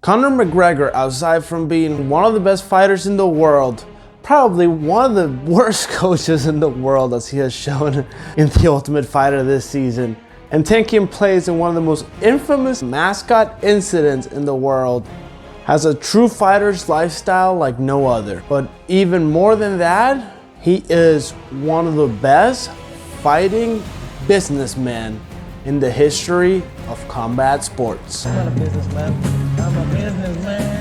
Conor McGregor, aside from being one of the best fighters in the world, probably one of the worst coaches in the world, as he has shown in The Ultimate Fighter this season, and taking place in one of the most infamous mascot incidents in the world, has a true fighter's lifestyle like no other. But even more than that, he is one of the best fighting businessmen in the history of combat sports. I'm not a businessman. I'm a businessman.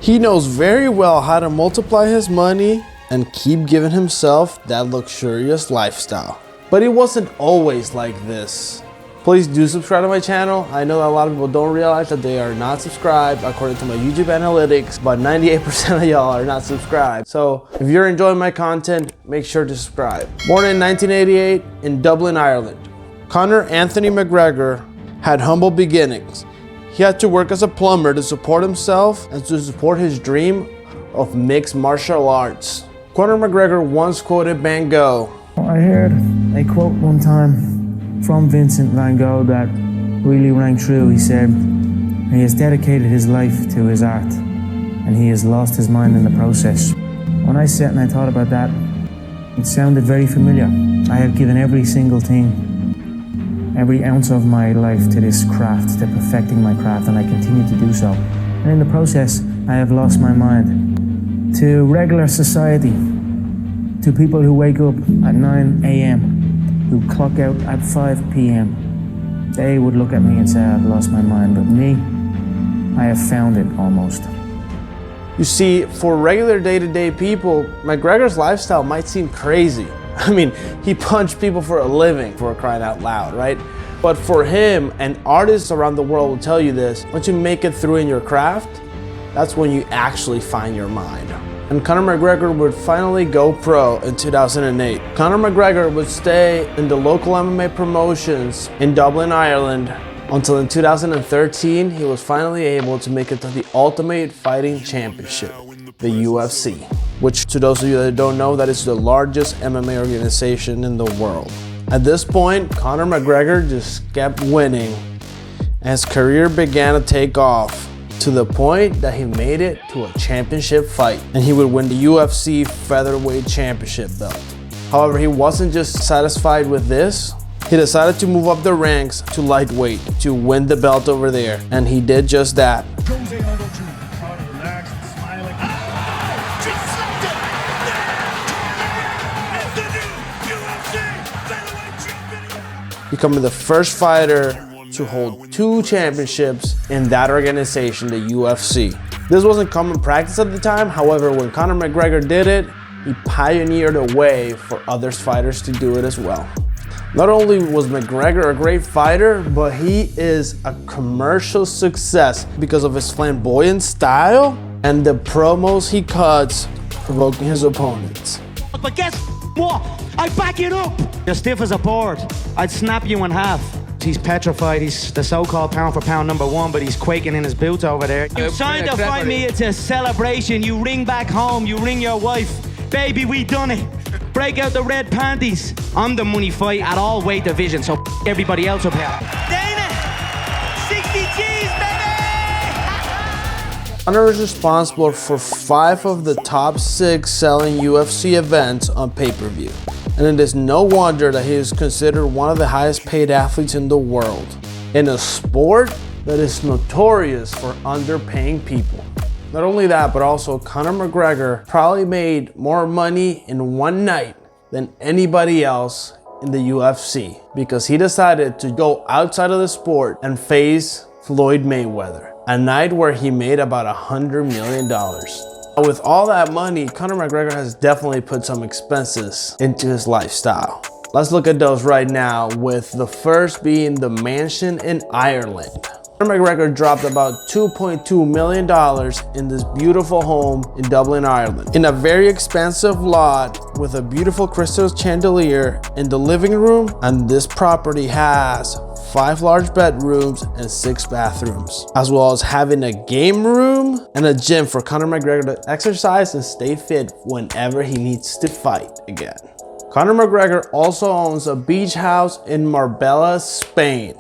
He knows very well how to multiply his money and keep giving himself that luxurious lifestyle. But he wasn't always like this. Please do subscribe to my channel. I know that a lot of people don't realize that they are not subscribed. According to my YouTube analytics, about 98% of y'all are not subscribed. So if you're enjoying my content, make sure to subscribe. Born in 1988 in Dublin, Ireland, Conor Anthony McGregor had humble beginnings. He had to work as a plumber to support himself and to support his dream of mixed martial arts. Conor McGregor once quoted Van Gogh. I heard a quote one time from Vincent van Gogh that really rang true. He said, he has dedicated his life to his art and he has lost his mind in the process. When I sat and I thought about that, it sounded very familiar. I have given every single thing, every ounce of my life to this craft, to perfecting my craft, and I continue to do so. And in the process, I have lost my mind to regular society, to people who wake up at 9 a.m., who clock out at 5 p.m. They would look at me and say, I've lost my mind, but me, I have found it almost. You see, for regular day-to-day people, McGregor's lifestyle might seem crazy. I mean, he punched people for a living, for crying out loud, right? But for him, and artists around the world will tell you this, once you make it through in your craft, that's when you actually find your mind. And Conor McGregor would finally go pro in 2008. Conor McGregor would stay in the local MMA promotions in Dublin, Ireland, until in 2013 he was finally able to make it to the Ultimate Fighting Championship, the UFC, which, to those of you that don't know, that is the largest MMA organization in the world. At this point, Conor McGregor just kept winning, and his career began to take off, to the point that he made it to a championship fight, and he would win the UFC featherweight championship belt. However, he wasn't just satisfied with this. He decided to move up the ranks to lightweight to win the belt over there, and he did just that. Becoming the first fighter to hold 2 championships in that organization, the UFC. This wasn't common practice at the time. However, when Conor McGregor did it, he pioneered a way for other fighters to do it as well. Not only was McGregor a great fighter, but he is a commercial success because of his flamboyant style and the promos he cuts provoking his opponents. But guess what? I back it up! You're stiff as a board. I'd snap you in half. He's petrified. He's the so-called pound for pound #1, but he's quaking in his boots over there. You signed to fight me, it's a celebration. You ring back home, you ring your wife. Baby, we done it. Break out the red panties. I'm the money fight at all weight divisions, so everybody else up here. Dana, 60 G's, baby! Conor is responsible for 5 of the top 6 selling UFC events on pay-per-view. And it is no wonder that he is considered one of the highest paid athletes in the world, in a sport that is notorious for underpaying people. Not only that, but also Conor McGregor probably made more money in one night than anybody else in the UFC, because he decided to go outside of the sport and face Floyd Mayweather, a night where he made about $100 million. With all that money, Conor McGregor has definitely put some expenses into his lifestyle. Let's look at those right now, with the first being the mansion in Ireland. Conor McGregor dropped about $2.2 million in this beautiful home in Dublin, Ireland, in a very expensive lot with a beautiful crystal chandelier in the living room, and this property has 5 large bedrooms and 6 bathrooms, as well as having a game room and a gym for Conor McGregor to exercise and stay fit whenever he needs to fight again. Conor McGregor also owns a beach house in Marbella, Spain.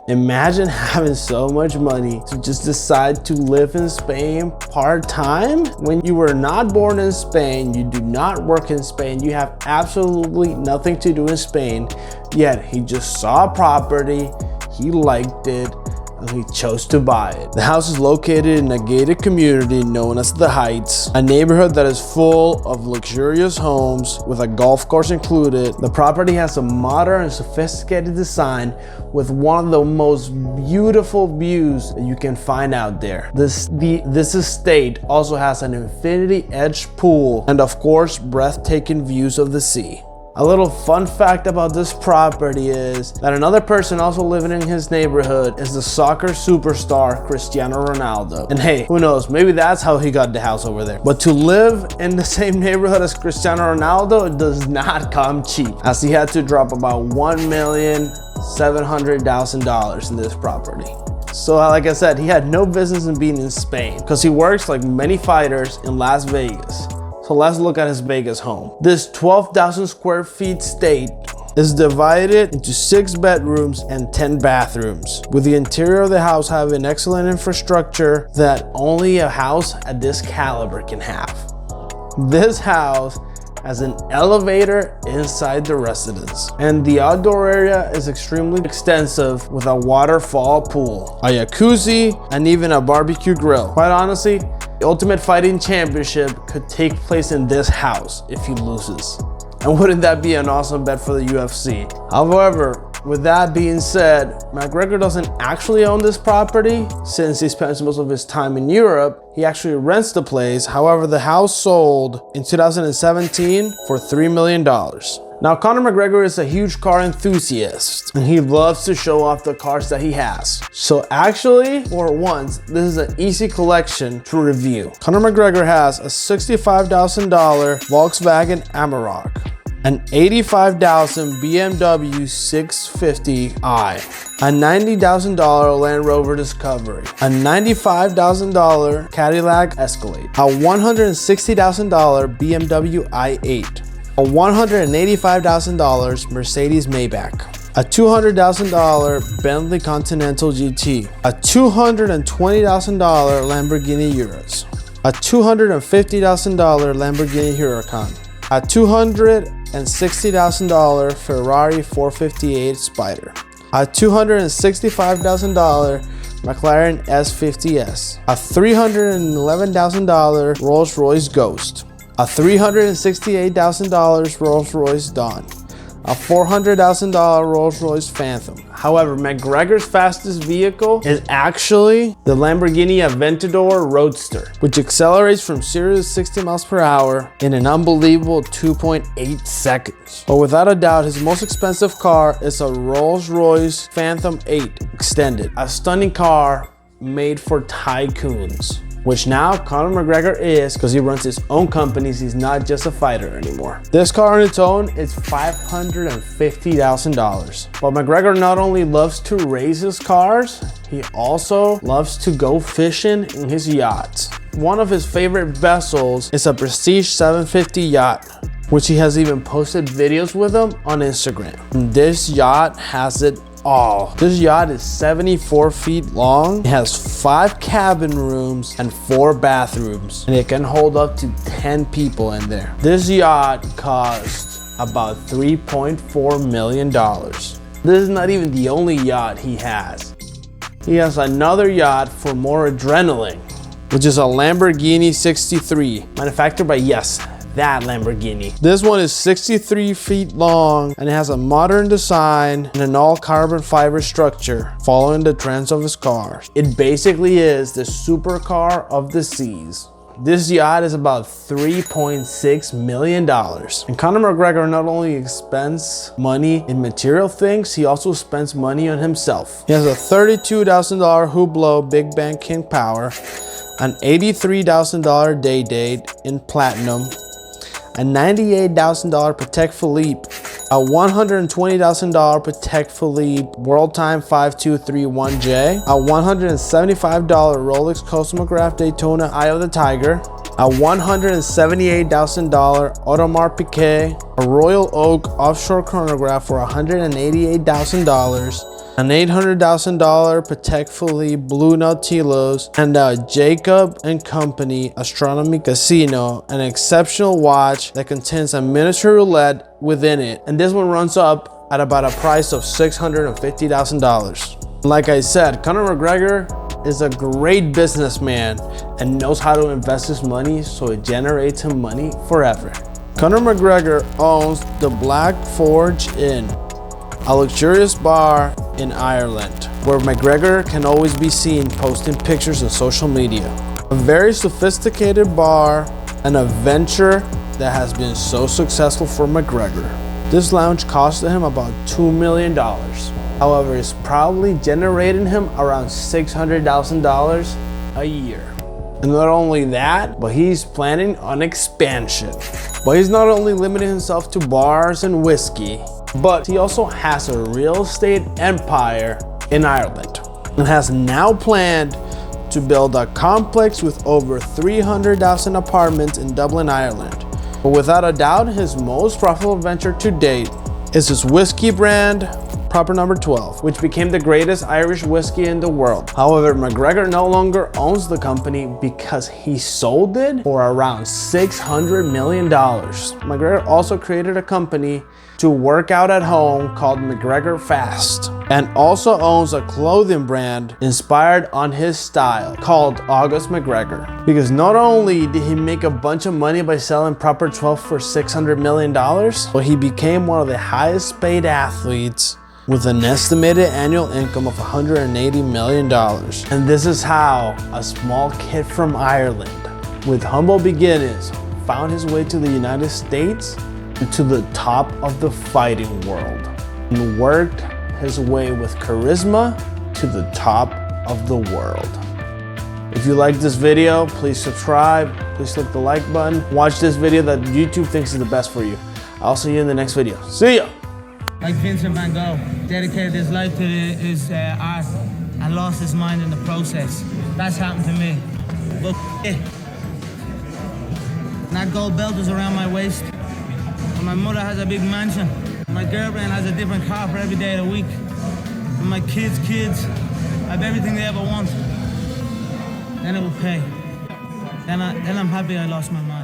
Imagine having so much money to just decide to live in Spain part-time when you were not born in Spain, you do not work in Spain, you have absolutely nothing to do in Spain, yet he just saw a property, he liked it, and he chose to buy it. The house is located in a gated community known as The Heights, a neighborhood that is full of luxurious homes with a golf course included. The property has a modern and sophisticated design with one of the most beautiful views that you can find out there. This estate also has an infinity edge pool and of course breathtaking views of the sea. A little fun fact about this property is that another person also living in his neighborhood is the soccer superstar Cristiano Ronaldo. And hey, who knows, maybe that's how he got the house over there. But to live in the same neighborhood as Cristiano Ronaldo does not come cheap, as he had to drop about $1,700,000 in this property. So like I said, he had no business in being in Spain because he works like many fighters in Las Vegas. So let's look at his Vegas home. This 12,000 square feet estate is divided into 6 bedrooms and 10 bathrooms, with the interior of the house having excellent infrastructure that only a house at this caliber can have. This house has an elevator inside the residence, and the outdoor area is extremely extensive with a waterfall pool, a jacuzzi, and even a barbecue grill. Quite honestly, the Ultimate Fighting Championship could take place in this house if he loses. And wouldn't that be an awesome bet for the UFC? However, with that being said, McGregor doesn't actually own this property since he spends most of his time in Europe. He actually rents the place. However, the house sold in 2017 for $3 million. Now, Conor McGregor is a huge car enthusiast and he loves to show off the cars that he has. So actually, for once, this is an easy collection to review. Conor McGregor has a $65,000 Volkswagen Amarok, an $85,000 BMW 650i, a $90,000 Land Rover Discovery, a $95,000 Cadillac Escalade, a $160,000 BMW i8, a $185,000 Mercedes Maybach, a $200,000 Bentley Continental GT, a $220,000 Lamborghini Urus, a $250,000 Lamborghini Huracan, a $260,000 Ferrari 458 Spider, a $265,000 McLaren S50S, a $311,000 Rolls-Royce Ghost, a $368,000 Rolls-Royce Dawn, a $400,000 Rolls-Royce Phantom. However, McGregor's fastest vehicle is actually the Lamborghini Aventador Roadster, which accelerates from 0 to 60 miles per hour in an unbelievable 2.8 seconds. But without a doubt, his most expensive car is a Rolls-Royce Phantom 8 Extended, a stunning car made for tycoons, which now Conor McGregor is because he runs his own companies. He's not just a fighter anymore. This car on its own is $550,000. But McGregor not only loves to race his cars, he also loves to go fishing in his yachts. One of his favorite vessels is a Prestige 750 yacht, which he has even posted videos with him on Instagram. And this yacht has it all. This yacht is 74 feet long. It has 5 cabin rooms and 4 bathrooms, and it can hold up to 10 people in there. This yacht cost about $3.4 million. This is not even the only yacht he has. He has another yacht for more adrenaline, which is a Lamborghini 63, manufactured by, yes, that Lamborghini. This one is 63 feet long and it has a modern design and an all carbon fiber structure following the trends of his cars. It basically is the supercar of the seas. This yacht is about $3.6 million. And Conor McGregor not only spends money in material things, he also spends money on himself. He has a $32,000 Hublot Big Bang King Power, an $83,000 Day Date in platinum, a $98,000 Patek Philippe, a $120,000 Patek Philippe World Time 5231J, a $175 Rolex Cosmograph Daytona Eye of the Tiger, a $178,000 Audemars Piguet, a Royal Oak offshore chronograph for $188,000, an $800,000 Patek Philippe Blue Nautilus, and a Jacob & Company Astronomy Casino, an exceptional watch that contains a miniature roulette within it. And this one runs up at about a price of $650,000. Like I said, Conor McGregor is a great businessman and knows how to invest his money so it generates him money forever. Conor McGregor owns the Black Forge Inn, a luxurious bar in Ireland, where McGregor can always be seen posting pictures on social media. A very sophisticated bar and a venture that has been so successful for McGregor. This lounge costed him about $2 million. However, it's probably generating him around $600,000 a year. And not only that, but he's planning on expansion. But he's not only limiting himself to bars and whiskey, but he also has a real estate empire in Ireland and has now planned to build a complex with over 300,000 apartments in Dublin, Ireland. But without a doubt, his most profitable venture to date is his whiskey brand, Proper No. 12, which became the greatest Irish whiskey in the world. However, McGregor no longer owns the company because he sold it for around $600 million. McGregor also created a company to work out at home called McGregor Fast, and also owns a clothing brand inspired on his style called August McGregor. Because not only did he make a bunch of money by selling Proper 12 for $600 million, but he became one of the highest paid athletes with an estimated annual income of $180 million. And this is how a small kid from Ireland with humble beginnings found his way to the United States and to the top of the fighting world, and worked his way with charisma to the top of the world. If you like this video, please subscribe, please click the like button, watch this video that YouTube thinks is the best for you. I'll see you in the next video. See ya! Like Vincent van Gogh, dedicated his life to his art and lost his mind in the process. That's happened to me. But that gold belt is around my waist. And my mother has a big mansion. My girlfriend has a different car for every day of the week. And my kids have everything they ever want. Then it will pay. Then I'm happy I lost my mind.